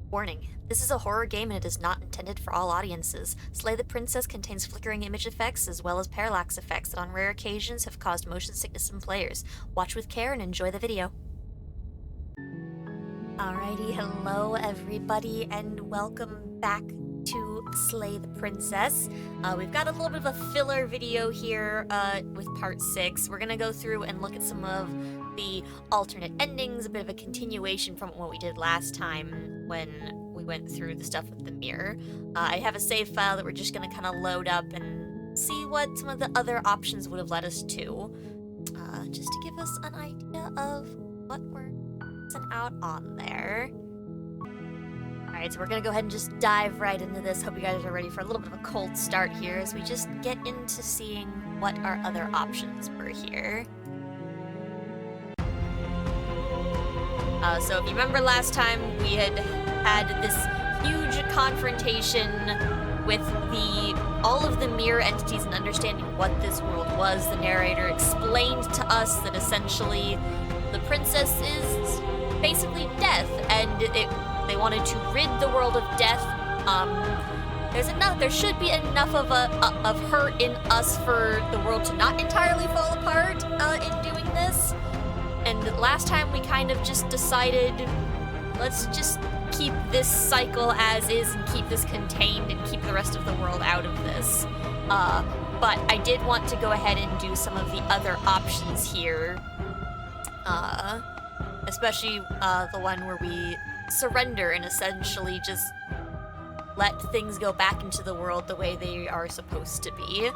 Warning, this is a horror game and it is not intended for all audiences. Slay the Princess contains flickering image effects as well as parallax effects that on rare occasions have caused motion sickness in players. Watch with care and enjoy the video. Alrighty, hello everybody and welcome back to Slay the Princess. We've got a little bit of a filler video here with part 6. We're gonna go through and look at some of the alternate endings, a bit of a continuation from what we did last time when we went through the stuff with the mirror. I have a save file that we're just gonna kind of load up and see what some of the other options would have led us to, just to give us an idea of what we're missing out on there. Alright, so we're gonna go ahead and just dive right into this. Hope you guys are ready for a little bit of a cold start here as we just get into seeing what our other options were here. So if you remember last time, we had this huge confrontation with all of the mirror entities and understanding what this world was. The narrator explained to us that essentially the princess is basically death, and they wanted to rid the world of death. There should be enough of her in us for the world to not entirely fall apart in doing this. And last time we kind of just decided, let's just keep this cycle as is and keep this contained and keep the rest of the world out of this. But I did want to go ahead and do some of the other options here. Especially the one where we surrender and essentially just let things go back into the world the way they are supposed to be.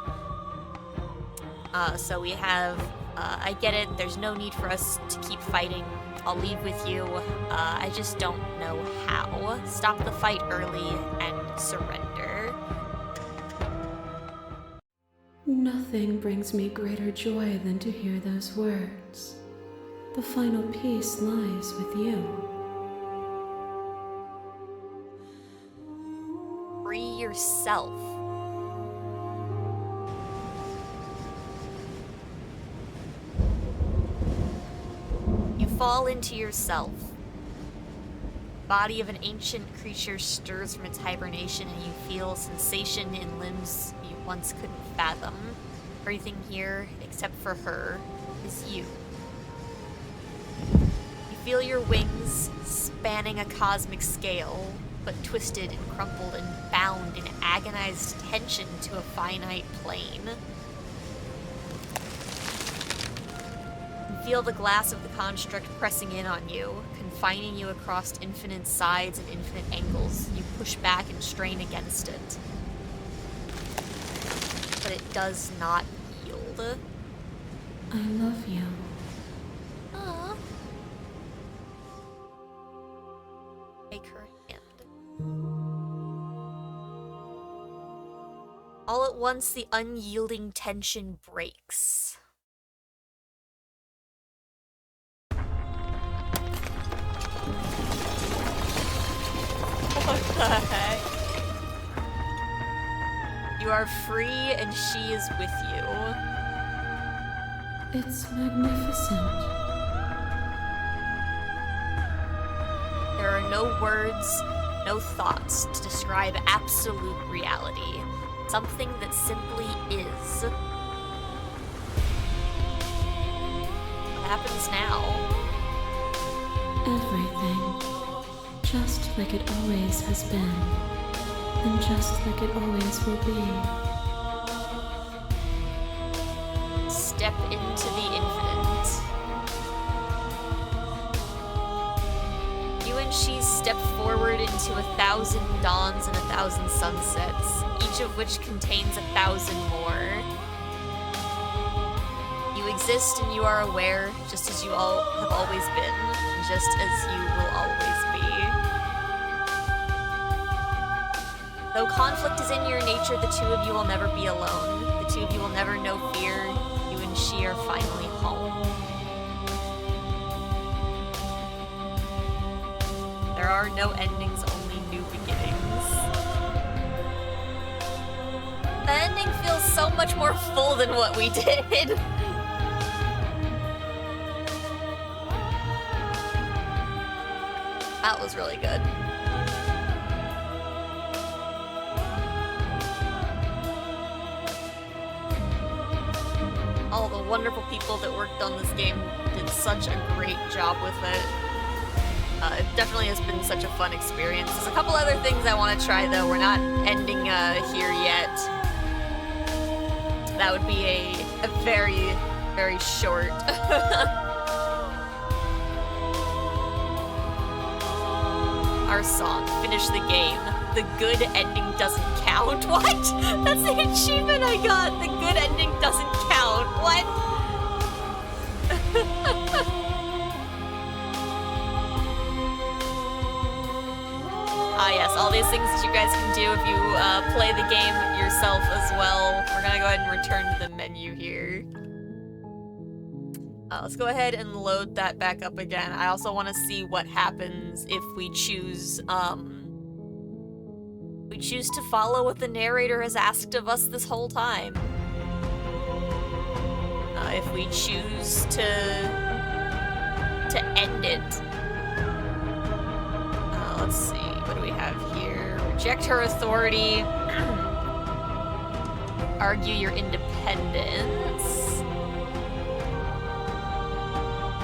So we have, I get it, there's no need for us to keep fighting. I'll leave with you. I just don't know how. Stop the fight early and surrender. Nothing brings me greater joy than to hear those words. The final peace lies with you. Free yourself. You fall into yourself. The body of an ancient creature stirs from its hibernation and you feel sensation in limbs you once couldn't fathom. Everything here, except for her, is you. You feel your wings spanning a cosmic scale, but twisted and crumpled and bound in agonized tension to a finite plane. You feel the glass of the construct pressing in on you, confining you across infinite sides and infinite angles. You push back and strain against it. But it does not yield. I love you. Aww. Take her hand. All at once, the unyielding tension breaks. What the heck? You are free and she is with you. It's magnificent. There are no words, no thoughts to describe absolute reality. Something that simply is. What happens now? Everything. Just like it always has been. And just like it always will be. Step into the infinite. You and she step forward into 1,000 dawns and 1,000 sunsets, each of which contains 1,000 more. You exist and you are aware, just as you all have always been, and just as you will always be. Though conflict is in your nature, the two of you will never be alone. The two of you will never know fear. You and she are finally home. There are no endings, only new beginnings. The ending feels so much more full than what we did. That was really good. all the wonderful people that worked on this game did such a great job with it. It definitely has been such a fun experience. There's a couple other things I want to try, though. We're not ending here yet. That would be a very, very short. Our song, finish the game. The good ending doesn't count. What? That's the achievement I got. The good ending doesn't count. What? Yes, all these things that you guys can do if you play the game yourself as well. We're gonna go ahead and return to the menu here. Let's go ahead and load that back up again. I also want to see what happens if we choose to follow what the narrator has asked of us this whole time. If we choose to end it. Let's see, what do we have here? Reject her authority. Argue your independence.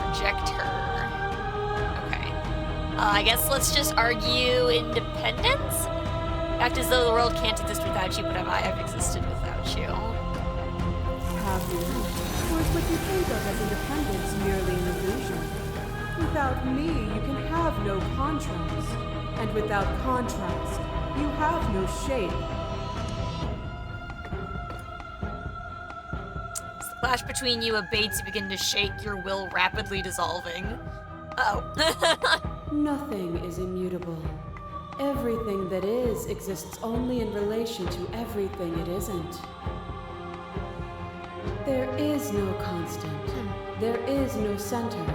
Reject her. Okay. I guess let's just argue independence? Act as though the world can't exist without you, but I've existed without you. Have you? Or is what you think of as independence merely an illusion? Without me, you can have no contrast. And without contrast, you have no shape. As the clash between you abates, you begin to shake, your will rapidly dissolving. Uh-oh. Nothing is immutable. Everything that is exists only in relation to everything it isn't. There is no constant. There is no center.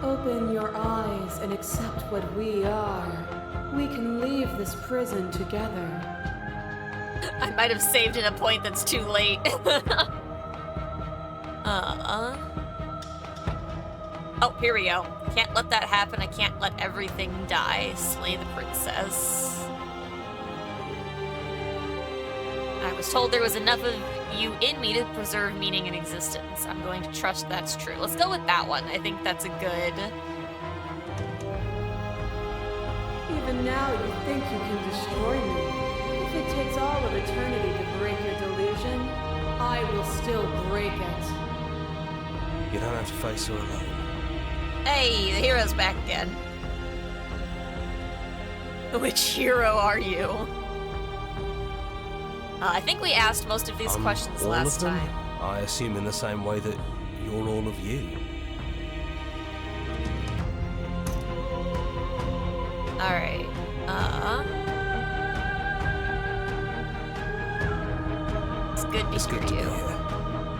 Open your eyes and accept what we are. We can leave this prison together. I might have saved at a point that's too late. Oh, here we go. Can't let that happen. I can't let everything die. Slay the princess. I was told there was enough of you in me to preserve meaning and existence. I'm going to trust that's true. Let's go with that one. I think that's a good... Even now, you think you can destroy me. If it takes all of eternity to break your delusion, I will still break it. You don't have to face her alone. Hey, the hero's back again. Which hero are you? I think we asked most of these questions last time. I assume in the same way that you're all of you. Alright. It's good to hear you.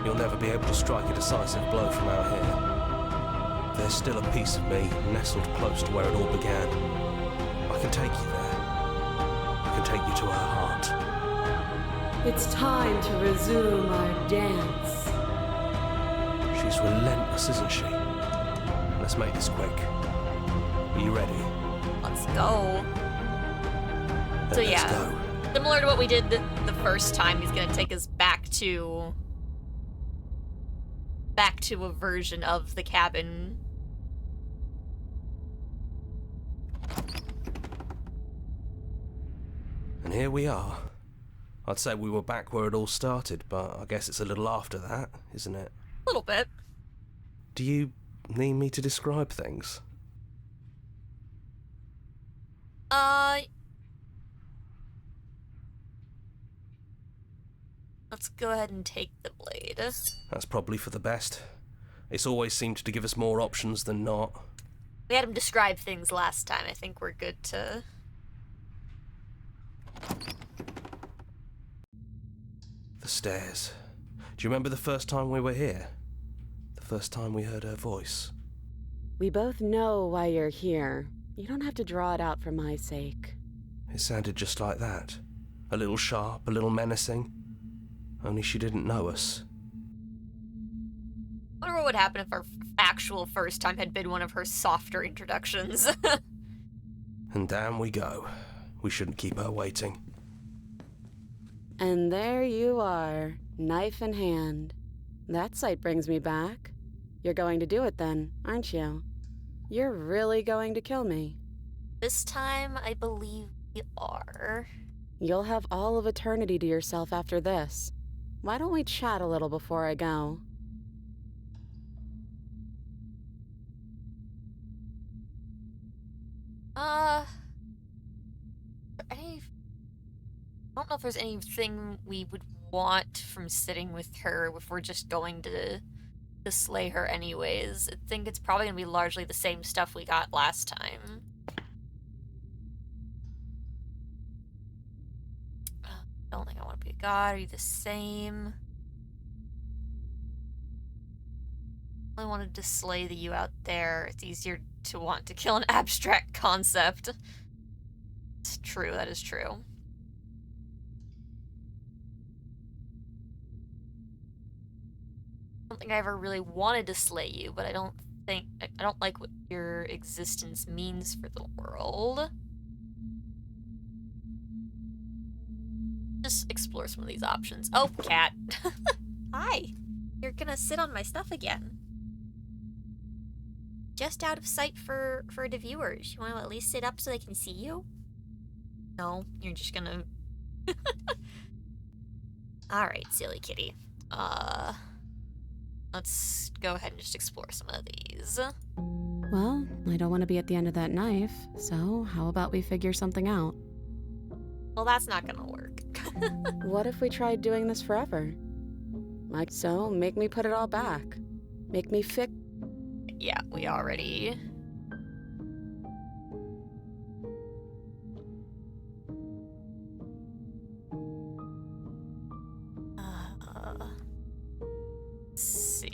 You'll never be able to strike a decisive blow from out here. There's still a piece of me nestled close to where it all began. I can take you there. I can take you to her heart. It's time to resume our dance. She's relentless, isn't she? Let's make this quick. Are you ready? Let's go. Then So let's yeah, go. similar to what we did the first time, he's gonna take us back to a version of the cabin. And here we are. I'd say we were back where it all started, but I guess it's a little after that, isn't it? A little bit. Do you need me to describe things? Let's go ahead and take the blade. That's probably for the best. It's always seemed to give us more options than not. We had him describe things last time. I think we're good to... The stairs. Do you remember the first time we were here? The first time we heard her voice? We both know why you're here. You don't have to draw it out for my sake. It sounded just like that. A little sharp, a little menacing. Only she didn't know us. I wonder what would happen if our actual first time had been one of her softer introductions. And down we go. We shouldn't keep her waiting. And there you are, knife in hand. That sight brings me back. You're going to do it then, aren't you? You're really going to kill me. This time, I believe we are. You'll have all of eternity to yourself after this. Why don't we chat a little before I go? I don't know if there's anything we would want from sitting with her if we're just going to slay her anyways. I think it's probably gonna be largely the same stuff we got last time. I don't think I want to be a god. Are you the same? I wanted to slay the you out there. It's easier to want to kill an abstract concept. It's true, that is true. I don't think I ever really wanted to slay you, but I don't like what your existence means for the world. Just explore some of these options. Oh, cat. Hi. You're gonna sit on my stuff again. Just out of sight for the viewers. You want to at least sit up so they can see you? No, you're just gonna... Alright, silly kitty. Let's go ahead and just explore some of these. Well, I don't want to be at the end of that knife, so how about we figure something out? Well, that's not gonna work. What if we tried doing this forever? Like so, make me put it all back. Make me fix... Yeah, we already... Let's see...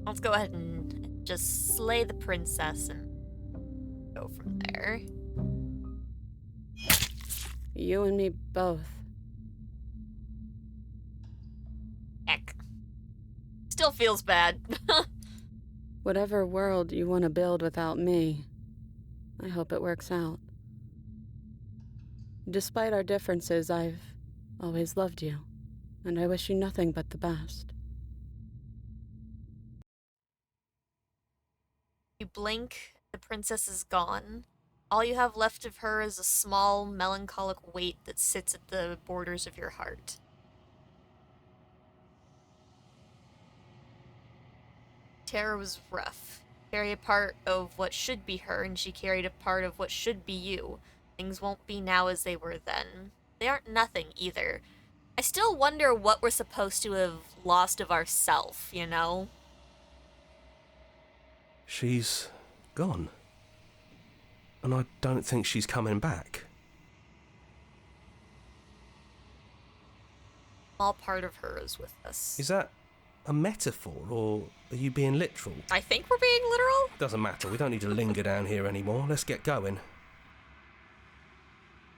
Let's go ahead and just slay the princess and go from there. You and me both. Heck. Still feels bad. Whatever world you want to build without me, I hope it works out. Despite our differences, I've always loved you, and I wish you nothing but the best. You blink, the princess is gone. All you have left of her is a small, melancholic weight that sits at the borders of your heart. Terra was rough. Carried a part of what should be her, and she carried a part of what should be you. Things won't be now as they were then. They aren't nothing, either. I still wonder what we're supposed to have lost of ourself, you know? She's gone. And I don't think she's coming back. All part of her is with us. Is that a metaphor, or are you being literal? I think we're being literal. Doesn't matter, we don't need to linger down here anymore. Let's get going.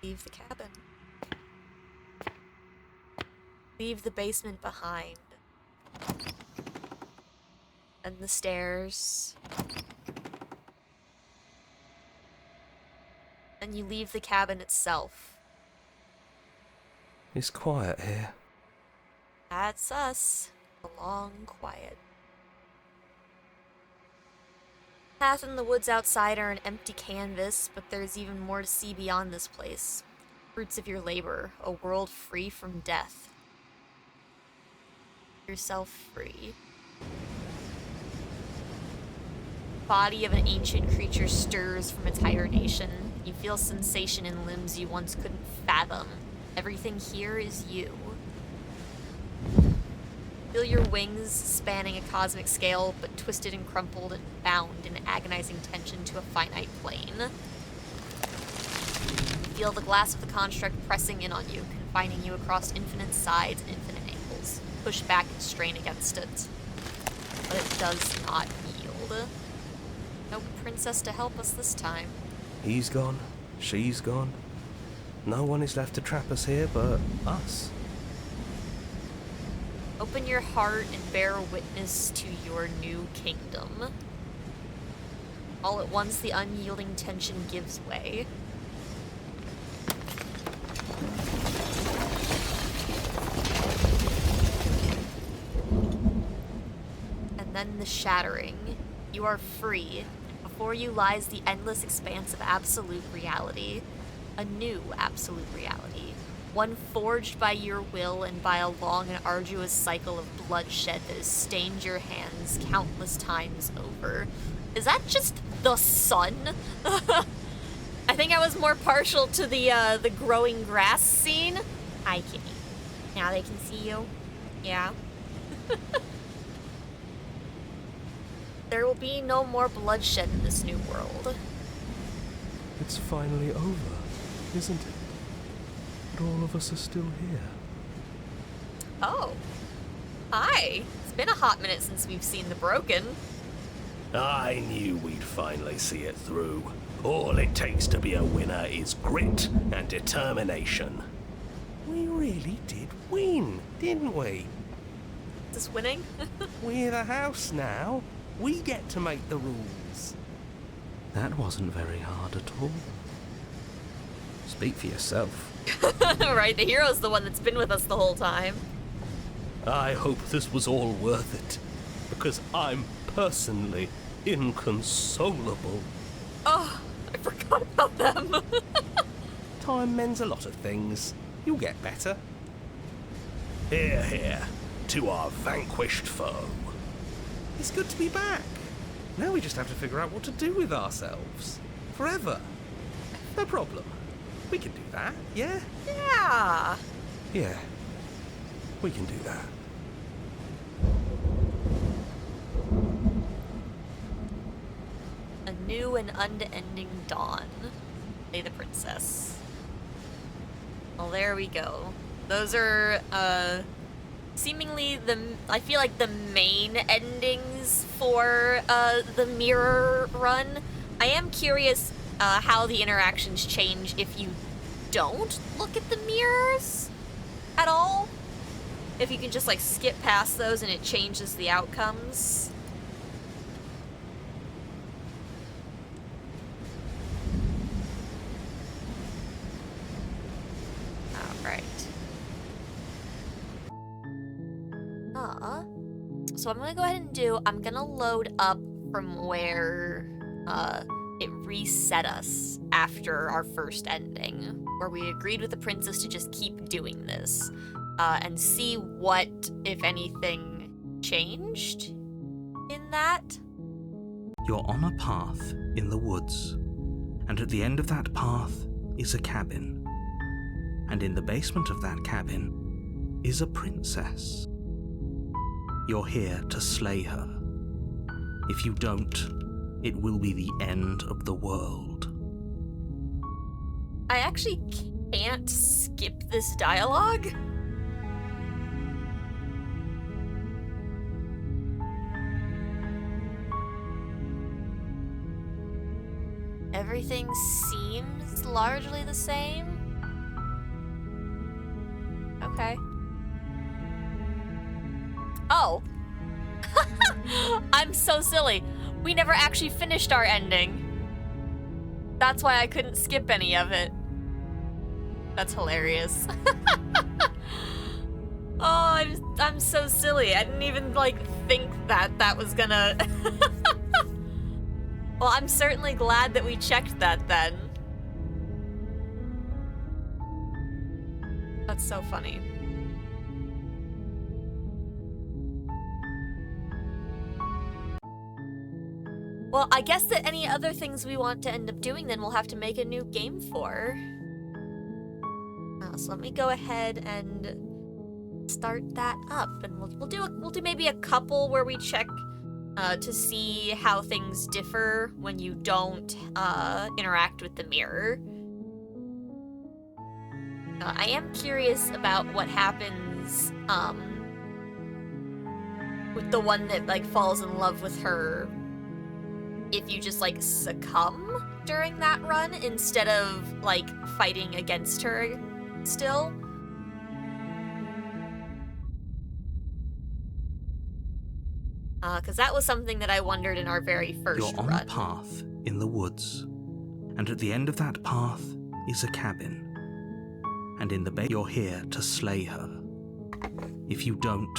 Leave the cabin. Leave the basement behind. And the stairs. And you leave the cabin itself. It's quiet here. That's us. The long quiet. Path in the woods outside are an empty canvas, but there's even more to see beyond this place. Fruits of your labor, a world free from death. Yourself free. Body of an ancient creature stirs from its hibernation. You feel sensation in limbs you once couldn't fathom. Everything here is you. Feel your wings spanning a cosmic scale, but twisted and crumpled and bound in agonizing tension to a finite plane. You feel the glass of the construct pressing in on you, confining you across infinite sides and infinite angles. Push back and strain against it. But it does not yield. No princess to help us this time. He's gone. She's gone. No one is left to trap us here but us. Open your heart and bear witness to your new kingdom. All at once, the unyielding tension gives way. and then the shattering. You are free. Before you lies the endless expanse of absolute reality. A new absolute reality. One forged by your will and by a long and arduous cycle of bloodshed that has stained your hands countless times over. Is that just the sun? I think I was more partial to the growing grass scene. Hi, Kitty. Now they can see you. Yeah. There will be no more bloodshed in this new world. It's finally over, isn't it? But all of us are still here. Oh. Hi. It's been a hot minute since we've seen the Broken. I knew we'd finally see it through. All it takes to be a winner is grit and determination. We really did win, didn't we? Is this winning? We're the house now. We get to make the rules. That wasn't very hard at all. Speak for yourself. Right, the hero's the one that's been with us the whole time. I hope this was all worth it, because I'm personally inconsolable. Oh, I forgot about them. Time mends a lot of things. You'll get better. Hear, hear, to our vanquished foe. It's good to be back. Now we just have to figure out what to do with ourselves. Forever. No problem. We can do that, yeah? Yeah. Yeah. We can do that. A new and unending dawn. Slay the Princess. Well, there we go. Those are, seemingly I feel like the main endings for, the mirror run. I am curious, how the interactions change if you don't look at the mirrors at all. If you can just, like, skip past those and it changes the outcomes. So I'm gonna go ahead and I'm gonna load up from where it reset us after our first ending, where we agreed with the princess to just keep doing this, and see what, if anything, changed in that. You're on a path in the woods, and at the end of that path is a cabin. And in the basement of that cabin is a princess. You're here to slay her. If you don't, it will be the end of the world. I actually can't skip this dialogue. Everything seems largely the same. Okay. Oh. I'm so silly. We never actually finished our ending. That's why I couldn't skip any of it. That's hilarious. Oh, I'm so silly. I didn't even, like, think that was gonna... Well, I'm certainly glad that we checked that then. That's so funny. Well, I guess that any other things we want to end up doing, then we'll have to make a new game for. So let me go ahead and start that up, and we'll do maybe a couple where we check to see how things differ when you don't interact with the mirror. I am curious about what happens with the one that, like, falls in love with her if you just, like, succumb during that run instead of, like, fighting against her still. Because that was something that I wondered in our very first You're on run. a path in the woods, and at the end of that path is a cabin. And in the you're here to slay her. If you don't,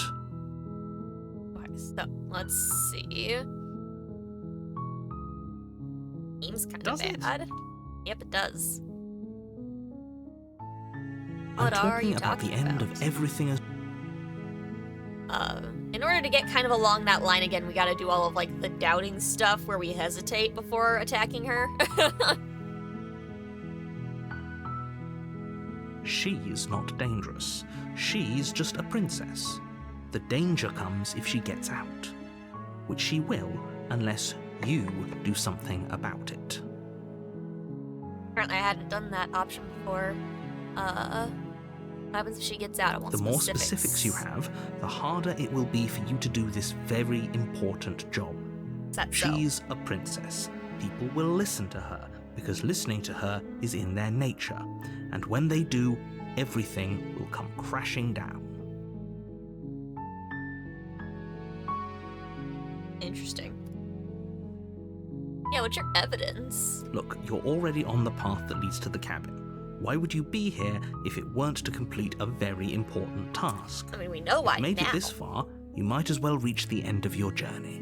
So, let's see. Seems kind of Does it? bad. Yep, it does. I'm What are talking you about the talking end about? of everything as In order to get kind of along that line again, we gotta do all of, like, the doubting stuff where we hesitate before attacking her. she's not dangerous. She's just a princess. The danger comes if she gets out, which she will unless you do something about it. Apparently I hadn't done that option before. What happens if she gets out? I want The more specifics you have, the harder it will be for you to do this very important job. Is that so? She's a princess. People will listen to her because listening to her is in their nature. And when they do, everything will come crashing down. Interesting. Yeah, what's your evidence? Look, you're already on the path that leads to the cabin. Why would you be here if it weren't to complete a very important task? I mean, we know why You've made now. it this far, you might as well reach the end of your journey.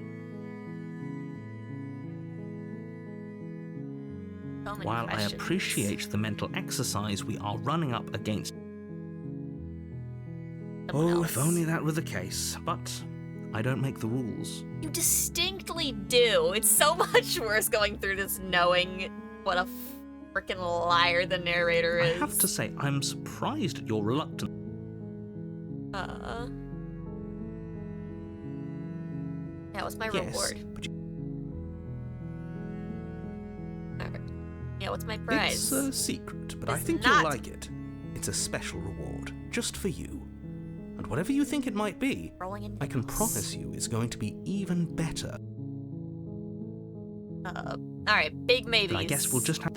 So many While I questions. appreciate the mental exercise we are running up against, Someone oh, else. if only that were the case, but I don't make the rules. You distinctly do. It's so much worse going through this knowing what a freaking liar the narrator I is. have to say, I'm surprised at your reluctance. Yeah, what's my Yes, reward? but Alright. Yeah, what's my prize? It's a secret, but I It's think not. you'll like it. It's a special reward, just for you. And whatever you think it might be, Rolling in I can nails. promise you it's going to be even better. Alright, big maybes. I guess we'll just have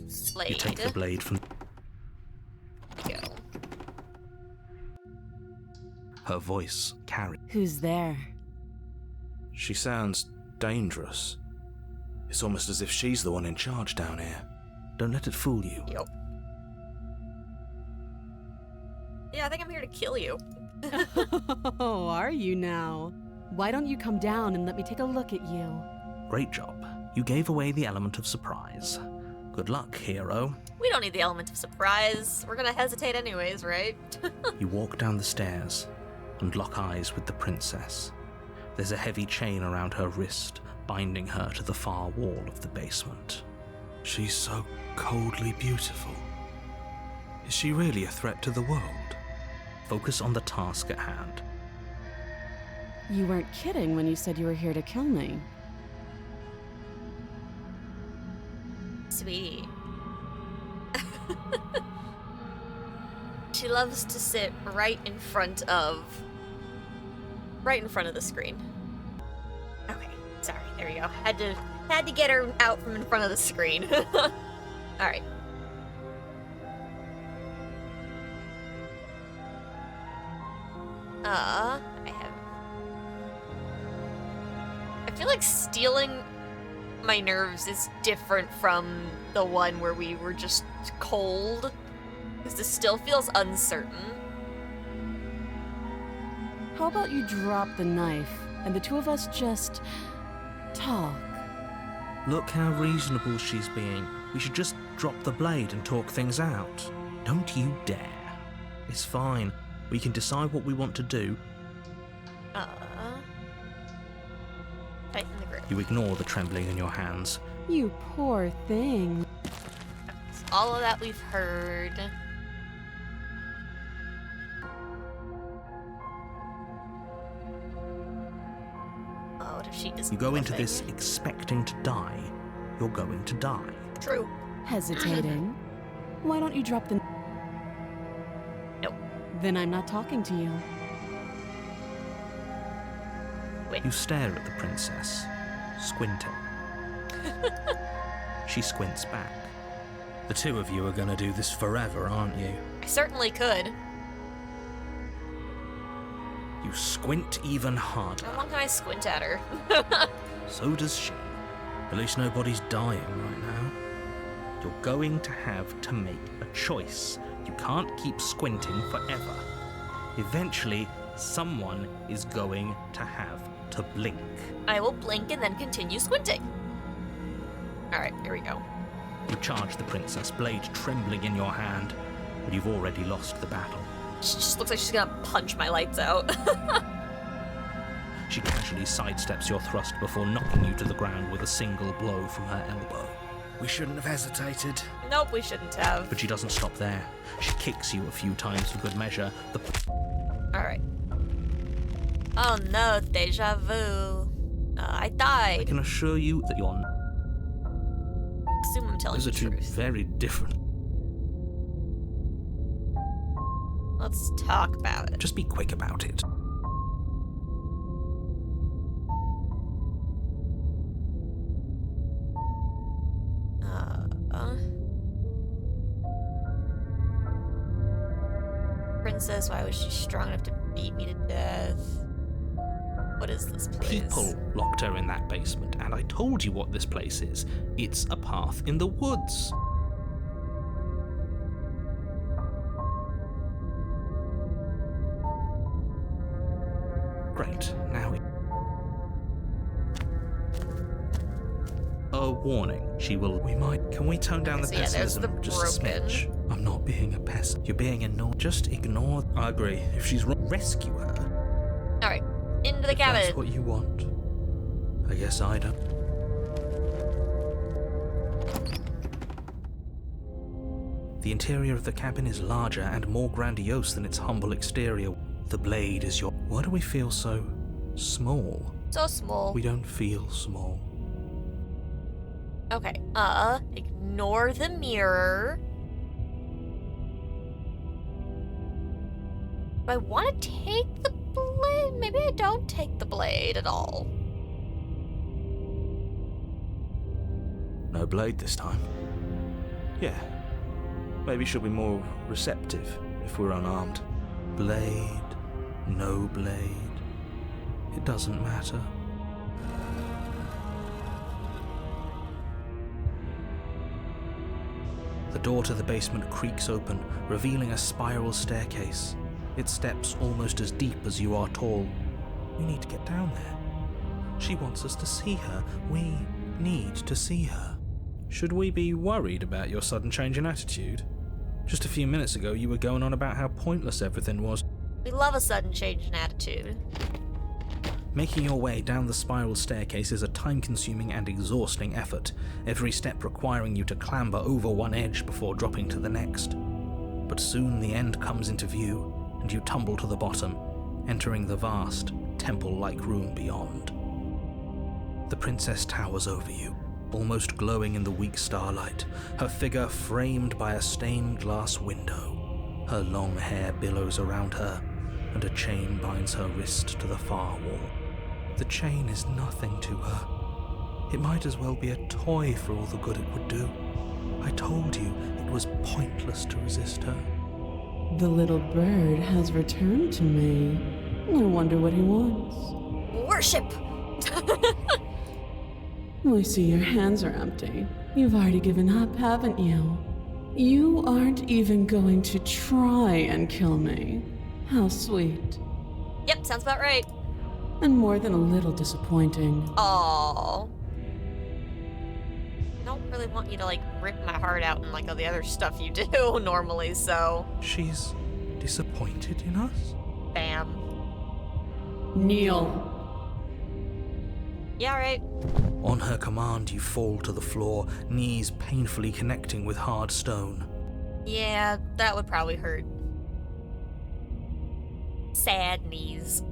Slade. you take the blade from There you go. Her voice carries. Who's there? She sounds dangerous. It's almost as if she's the one in charge down here. Don't let it fool you. Yep. Yeah, I think I'm here to kill you. Oh, are you now? Why don't you come down and let me take a look at you? Great job. You gave away the element of surprise. Good luck, hero. We don't need the element of surprise. We're gonna hesitate anyways, right? You walk down the stairs and lock eyes with the princess. There's a heavy chain around her wrist, binding her to the far wall of the basement. She's so coldly beautiful. Is she really a threat to the world? Focus on the task at hand. You weren't kidding when you said you were here to kill me. Sweetie. She loves to sit right in front of the screen. Okay, sorry. There we go. Had to get her out from in front of the screen. All right. I feel like stealing my nerves is different from the one where we were just cold, because this still feels uncertain. How about you drop the knife and the two of us just talk? Look how reasonable she's being. We should just drop the blade and talk things out. Don't you dare. It's fine. We can decide what we want to do. Tighten the grip. You ignore the trembling in your hands. You poor thing. All of that we've heard. Oh, what if she does You go into nothing? this expecting to die. You're going to die. True. Hesitating? Why don't you drop the... Nope. Then I'm not talking to you. You stare at the princess, squinting. She squints back. The two of you are going to do this forever, aren't you? I certainly could. You squint even harder. How long can I squint at her? So does she. At least nobody's dying right now. You're going to have to make a choice. You can't keep squinting forever. Eventually, someone is going to have to blink. I will blink and then continue squinting. Alright, here we go. You charge the princess, blade trembling in your hand, but you've already lost the battle. She just looks like she's gonna punch my lights out. She casually sidesteps your thrust before knocking you to the ground with a single blow from her elbow. We shouldn't have hesitated. Nope, we shouldn't have. But she doesn't stop there. She kicks you a few times for good measure. Alright. Oh no, deja vu. I I died. can assure you that you're Assume I'm telling Those the are two truth. very different. Let's talk about it. Just be quick about it. Princess, why was she strong enough to beat me to death? What is this place? People locked her in that basement, and I told you what this place is. It's a path in the woods. Great, now we... A warning. She will... Can we tone down the So yeah, there's pessimism the just a broken. smidge? I'm not being a pest. You're being annoyed. Just ignore... I agree. If she's wrong, rescue her. Alright, into the If that's cabin. what you want. I guess I don't. The interior of the cabin is larger and more grandiose than its humble exterior. The blade is your... Why do we feel so small? So small. We don't feel small. Okay, ignore the mirror. Do I want to take the blade? Maybe I don't take the blade at all. No blade this time. Yeah. Maybe she'll be more receptive if we're unarmed. Blade, no blade. It doesn't matter. The door to the basement creaks open, revealing a spiral staircase. Its steps almost as deep as you are tall. We need to get down there. She wants us to see her. We need to see her. Should we be worried about your sudden change in attitude? Just a few minutes ago, you were going on about how pointless everything was. We love a sudden change in attitude. Making your way down the spiral staircase is a time-consuming and exhausting effort, every step requiring you to clamber over one edge before dropping to the next. But soon the end comes into view, and you tumble to the bottom, entering the vast, temple-like room beyond. The princess towers over you, almost glowing in the weak starlight, her figure framed by a stained glass window. Her long hair billows around her, and a chain binds her wrist to the far wall. The chain is nothing to her. It might as well be a toy for all the good it would do. I told you it was pointless to resist her. The little bird has returned to me. I wonder what he wants. Worship! I see your hands are empty. You've already given up, haven't you? You aren't even going to try and kill me. How sweet. Yep, sounds about right. And more than a little disappointing. Aww. I don't really want you to, like, rip my heart out and, like, all the other stuff you do normally, so... She's disappointed in us? Bam. Kneel. Yeah, right. On her command, you fall to the floor, knees painfully connecting with hard stone. Yeah, that would probably hurt. Sad knees.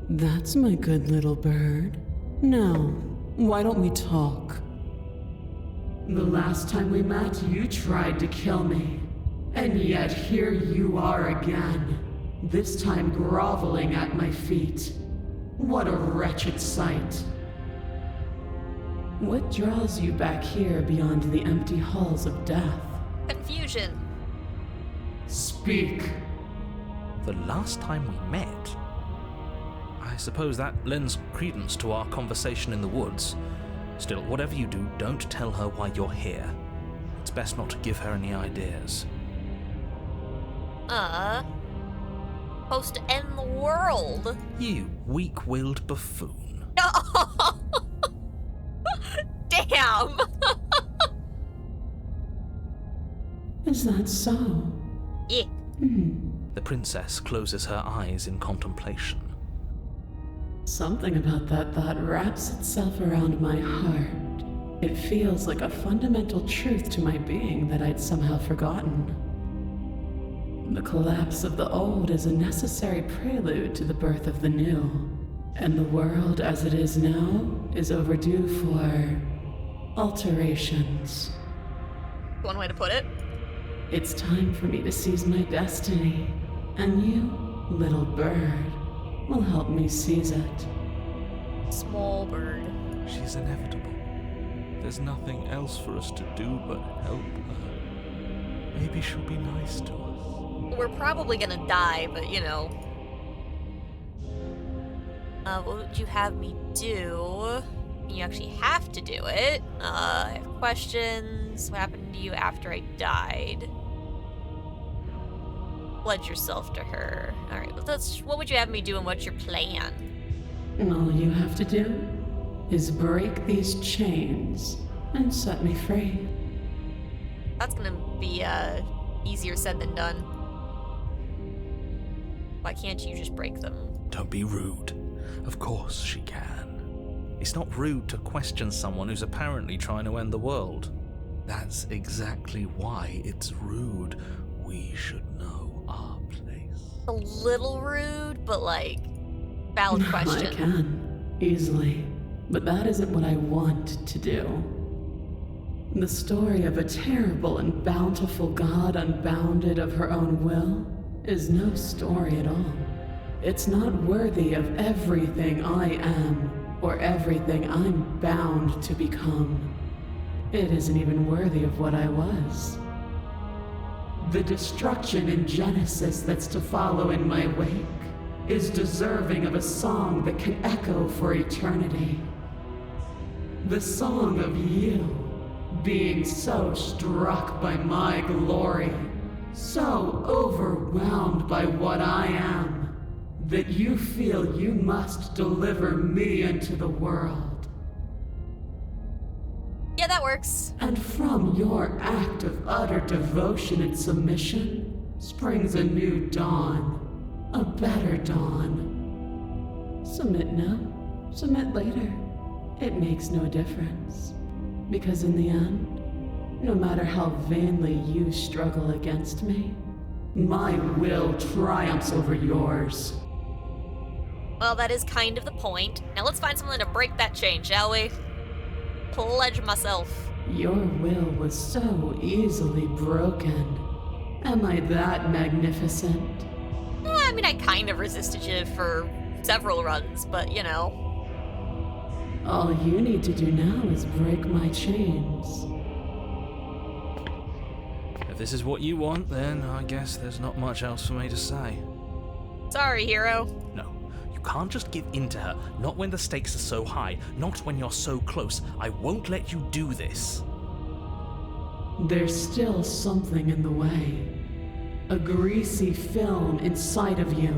That's my good little bird. Now, why don't we talk? The last time we met, you tried to kill me. And yet here you are again. This time groveling at my feet. What a wretched sight. What draws you back here beyond the empty halls of death? Confusion. Speak. The last time we met? I suppose that lends credence to our conversation in the woods. Still, whatever you do, don't tell her why you're here. It's best not to give her any ideas. supposed to end the world. You weak-willed buffoon. Damn! Is that so? Yeah. The princess closes her eyes in contemplation. Something about that thought wraps itself around my heart. It feels like a fundamental truth to my being that I'd somehow forgotten. The collapse of the old is a necessary prelude to the birth of the new, and the world as it is now is overdue for alterations. One way to put it. It's time for me to seize my destiny, and you, little bird, will help me seize it. Small bird. She's inevitable. There's nothing else for us to do but help her. Maybe she'll be nice to us. We're probably gonna die, but you know. What would you have me do? You actually have to do it. I have questions. What happened to you after I died? Pledge yourself to her. Alright, what would you have me do and what's your plan? All you have to do is break these chains and set me free. That's gonna be, easier said than done. Why can't you just break them? Don't be rude. Of course she can. It's not rude to question someone who's apparently trying to end the world. That's exactly why it's rude. We should know our place. A little rude, but like, valid question. I can, easily. But that isn't what I want to do. The story of a terrible and bountiful God unbounded of her own will is no story at all. It's not worthy of everything I am or everything I'm bound to become. It isn't even worthy of what I was. The destruction in Genesis that's to follow in my wake is deserving of a song that can echo for eternity. The song of you, being so struck by my glory, so overwhelmed by what I am, that you feel you must deliver me into the world. Yeah, that works. And from your act of utter devotion and submission springs a new dawn, a better dawn. Submit now, submit later. It makes no difference. Because in the end, no matter how vainly you struggle against me, my will triumphs over yours. Well, that is kind of the point. Now let's find something to break that chain, shall we? Pledge myself. Your will was so easily broken. Am I that magnificent? I mean, I kind of resisted you for several runs, but you know. All you need to do now is break my chains. If this is what you want, then I guess there's not much else for me to say. Sorry, hero. No, you can't just give in to her, not when the stakes are so high, not when you're so close. I won't let you do this. There's still something in the way. A greasy film inside of you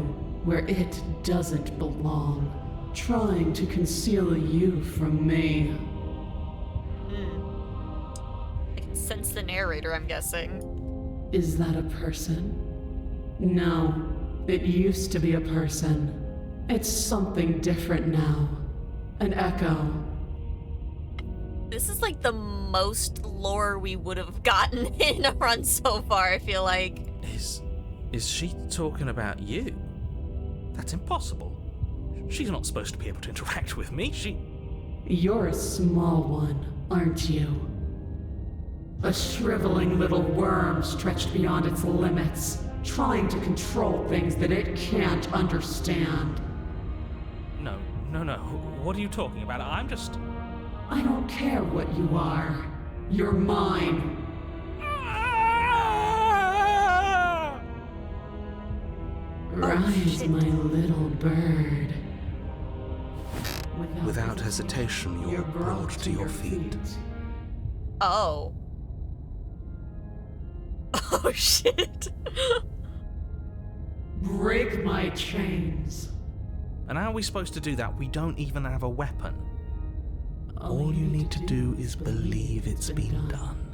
where it doesn't belong, trying to conceal you from me. I can sense the narrator, I'm guessing. Is that a person? No, it used to be a person. It's something different now. An echo. This is like the most lore we would have gotten in a run so far, I feel like. Is she talking about you? That's impossible. She's not supposed to be able to interact with me. You're a small one, aren't you? A shriveling little worm stretched beyond its limits, trying to control things that it can't understand. No. What are you talking about? I don't care what you are. You're mine. Rise, my little bird. Without hesitation, you're brought to your feet. Oh. Oh, shit. Break my chains. And how are we supposed to do that? We don't even have a weapon. All you need to do is believe it's been done.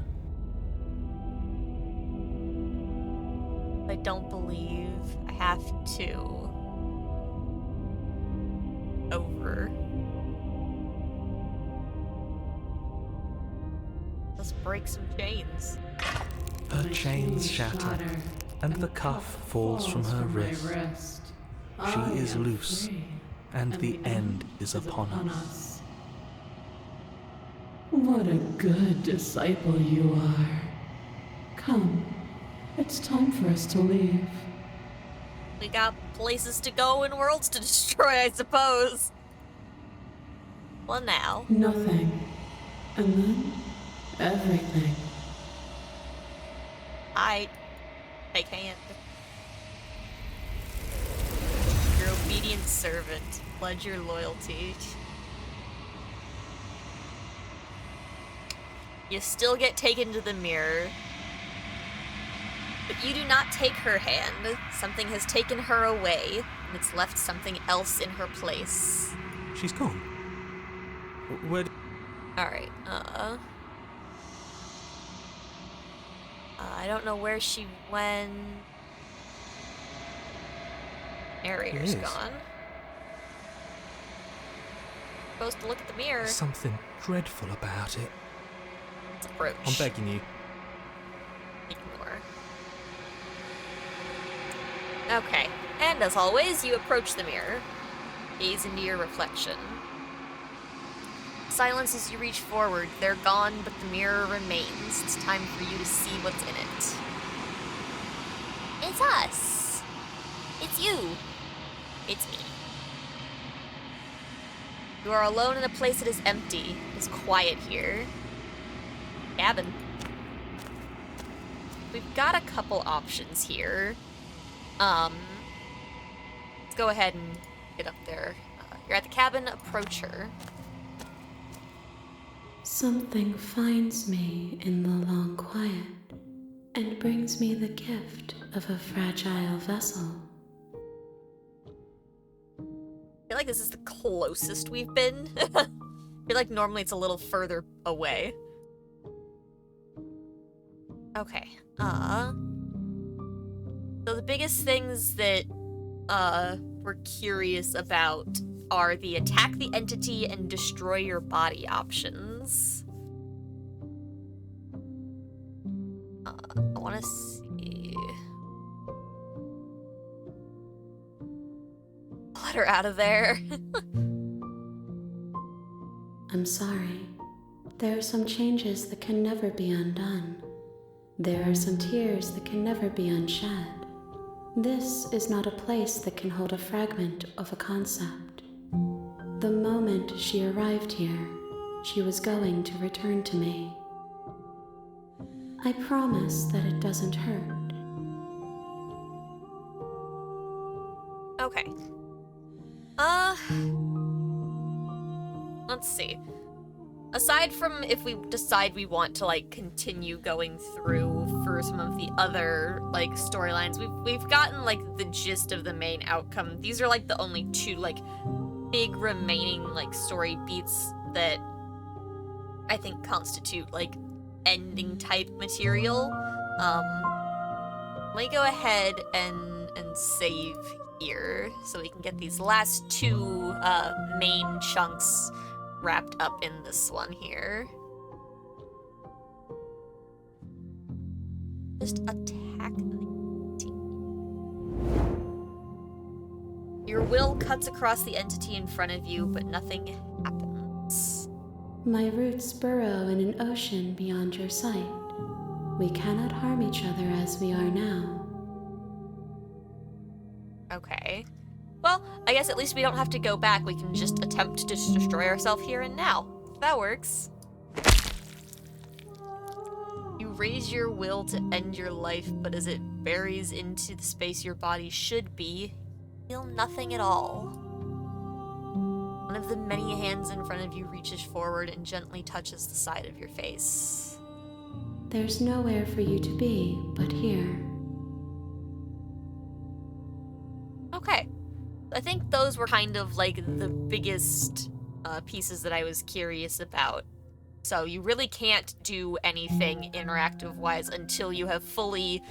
I don't believe I have to. Over. Let's break some chains. Her chains shatter, and the cuff falls from her wrist. She is loose, and the end is upon us. What a good disciple you are. Come, it's time for us to leave. We got places to go and worlds to destroy, I suppose. Well, now. Nothing. And then, everything. I can't. Your obedient servant. Pledge your loyalty. You still get taken to the mirror. But you do not take her hand. Something has taken her away, and it's left something else in her place. She's gone. Where? Alright, I don't know where she went. Narrator's It is. gone. Supposed to look at the mirror. There's something dreadful about it. Let's approach. I'm begging you. Ignore. Okay, and as always, you approach the mirror. Gaze into your reflection. Silence as you reach forward. They're gone, but the mirror remains. It's time for you to see what's in it. It's us. It's you. It's me. You are alone in a place that is empty. It's quiet here. Cabin. We've got a couple options here. Let's go ahead and get up there. You're at the cabin, approach her. Something finds me in the long quiet and brings me the gift of a fragile vessel. I feel like this is the closest we've been. I feel like normally it's a little further away. Okay, so the biggest things that, we're curious about are the attack the entity and destroy your body options. I wanna see... Let her out of there. I'm sorry. There are some changes that can never be undone. There are some tears that can never be unshed. This is not a place that can hold a fragment of a concept. The moment she arrived here, she was going to return to me. I promise that it doesn't hurt. Okay. Let's see. Aside from if we decide we want to, like, continue going through for some of the other, like, storylines, we've gotten, like, the gist of the main outcome. These are, like, the only two, like, big remaining, like, story beats that I think constitute, like, ending type material. Let me go ahead and save here so we can get these last two main chunks wrapped up in this one here. Just attack the entity. Your will cuts across the entity in front of you, but nothing happens. My roots burrow in an ocean beyond your sight. We cannot harm each other as we are now. Okay. Well, I guess at least we don't have to go back. We can just attempt to destroy ourselves here and now. That works. You raise your will to end your life, but as it buries into the space your body should be, you feel nothing at all. One of the many hands in front of you reaches forward and gently touches the side of your face. There's nowhere for you to be but here. Okay. I think those were kind of like the biggest pieces that I was curious about. So you really can't do anything interactive-wise until you have fully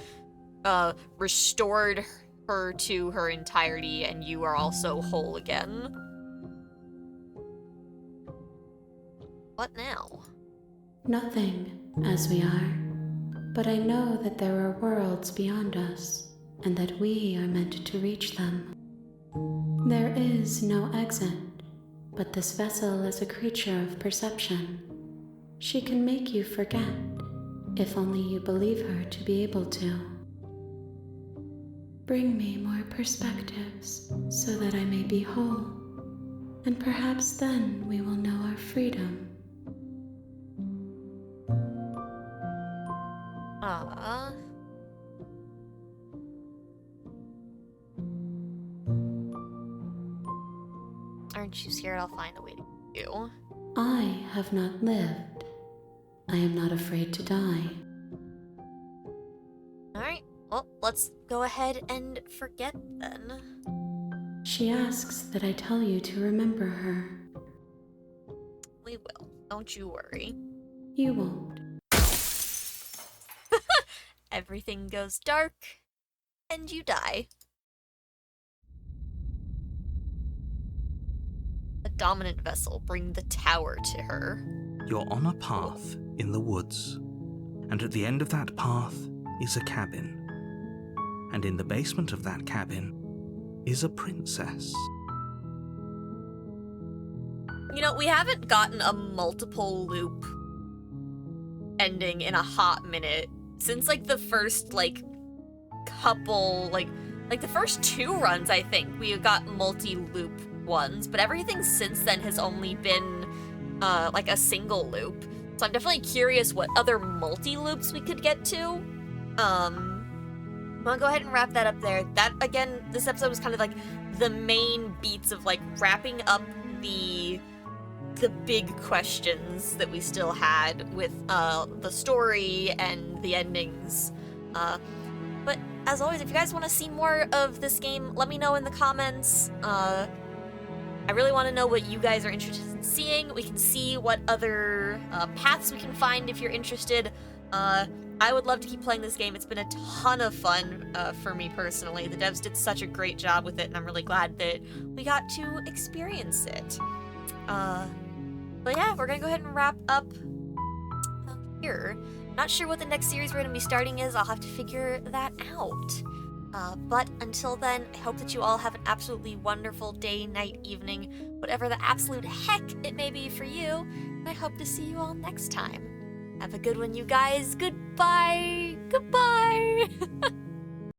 restored her to her entirety and you are also whole again. What now? Nothing, as we are. But I know that there are worlds beyond us, and that we are meant to reach them. There is no exit, but this vessel is a creature of perception. She can make you forget, if only you believe her to be able to. Bring me more perspectives, so that I may be whole, and perhaps then we will know our freedom. Aren't you scared I'll find a way to get you? I have not lived. I am not afraid to die. Alright, well, let's go ahead and forget then. She asks that I tell you to remember her. We will, don't you worry. You won't. Everything goes dark, and you die. A dominant vessel, bring the tower to her. You're on a path in the woods, and at the end of that path is a cabin. And in the basement of that cabin is a princess. You know, we haven't gotten a multiple loop ending in a hot minute. Since, like, the first, like, couple, like the first 2 runs, I think, we got multi-loop ones, but everything since then has only been, like, a single loop. So I'm definitely curious what other multi-loops we could get to. I'm gonna go ahead and wrap that up there. That, again, this episode was kind of, like, the main beats of, like, wrapping up the big questions that we still had with the story and the endings. But as always, if you guys want to see more of this game, let me know in the comments. I really want to know what you guys are interested in seeing. We can see what other paths we can find if you're interested. I would love to keep playing this game. It's been a ton of fun for me personally. The devs did such a great job with it, and I'm really glad that we got to experience it. But yeah, we're gonna go ahead and wrap up here. Not sure what the next series we're gonna be starting is. I'll have to figure that out. But until then, I hope that you all have an absolutely wonderful day, night, evening, whatever the absolute heck it may be for you. And I hope to see you all next time. Have a good one, you guys. Goodbye. Goodbye.